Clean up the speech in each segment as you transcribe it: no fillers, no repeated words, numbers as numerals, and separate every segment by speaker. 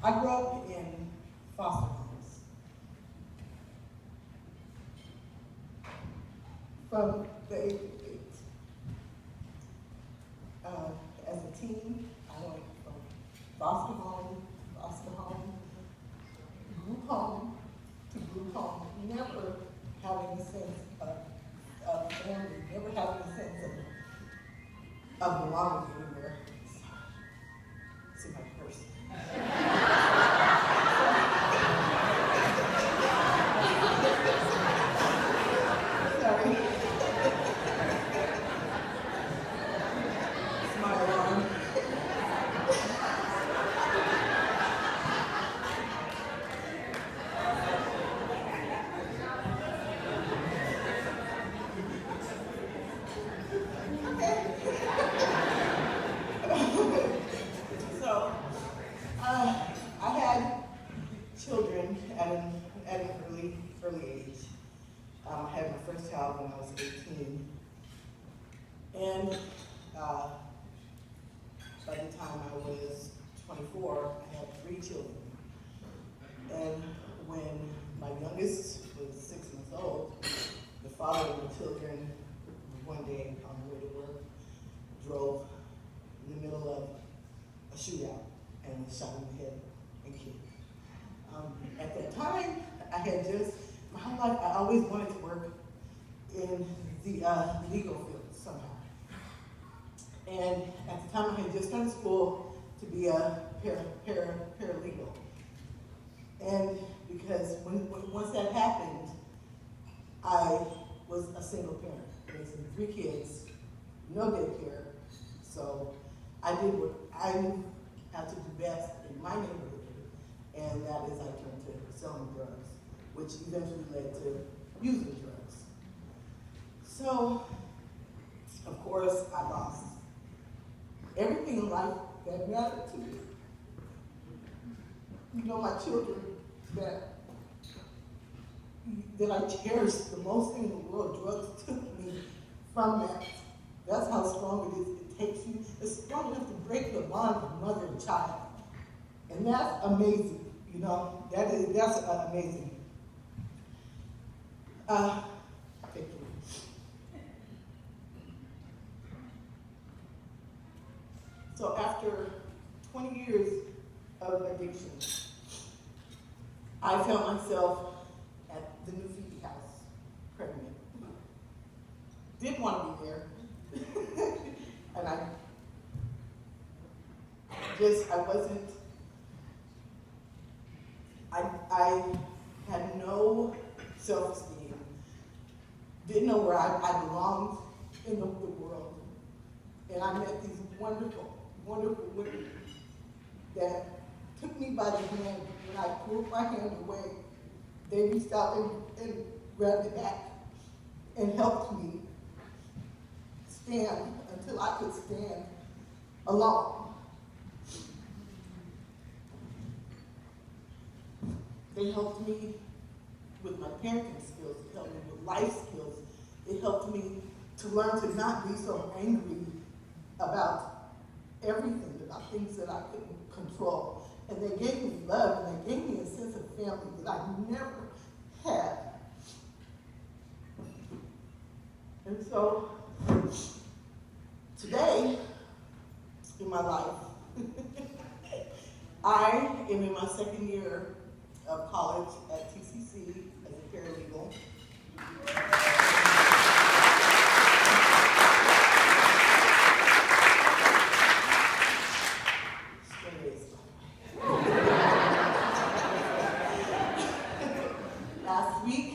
Speaker 1: I grew up in foster homes. From the age of 8. As a teen, I went from foster home, group home to group home, never having a sense of family, never having a sense of belonging anywhere. See my purse. Sorry. It's my alarm. So, I had children at an early age. I had my first child when I was 18. And by the time I was 24, I had 3 children. And when my youngest was 6 months old, the father of the children, one day on the way to work, drove in the middle of a shootout and was shot in the head and killed. At that time, I had just, my whole life, I always wanted to work in the legal field somehow. And at the time, I had just started school to be a paralegal. And because once that happened, I was a single parent, raising 3 kids, no daycare. So I did what I knew how to do best in my neighborhood, and that is I turned to selling drugs, which eventually led to using drugs. So, of course, I lost everything in life that mattered to me. You know, my children that I cherished the most thing in the world, drugs took me from that. That's how strong it is. It takes you, it's strong enough to break the bond of mother and child. And that's amazing, you know, that's amazing. Thank you. So after 20 years of addiction, I found myself at the new Phoebe House, pregnant. Didn't want to be there. And I had no self-esteem, didn't know where I belonged in the world. And I met these wonderful, wonderful women that took me by the hand. When I pulled my hand away, they reached out and grabbed it back and helped me stand until I could stand alone. They helped me with my parenting skills, it helped me with life skills, it helped me to learn to not be so angry about everything, about things that I couldn't control. And they gave me love, and they gave me a sense of family that I never had. And so, today, in my life, I am in my 2nd year of college at TCC as a paralegal. Last week,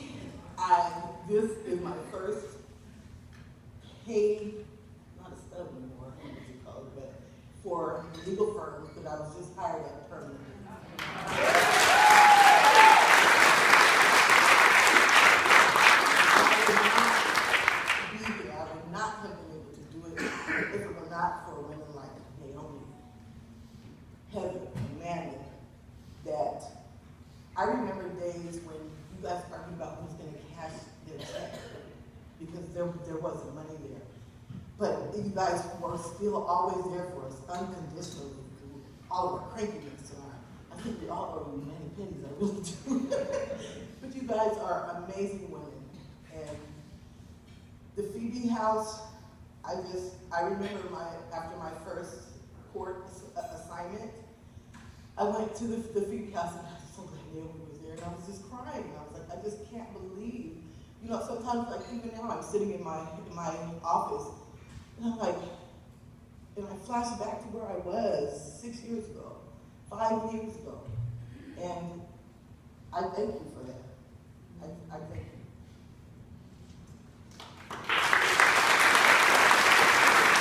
Speaker 1: this is my first paid, not a stub anymore, what would you call it, but for a legal firm that I was just hired at permanently. I would not have been able to do it if it were not for women like Naomi, Heather, and Manny, that I remember days when you guys argued about who's going to cash their check because there wasn't money there. But you guys were still always there for us unconditionally through all of our crankiness. And you all owe me many pennies, I really do. But you guys are amazing women. And the Phoebe House, I remember after my first court assignment, I went to the Phoebe House and I was so glad Naomi was there, and I was just crying. I was like, I just can't believe, sometimes like even now I'm sitting in my office, and I'm like, and I flash back to where I was 6 years ago, 5 years ago, and I thank you for that. I thank you.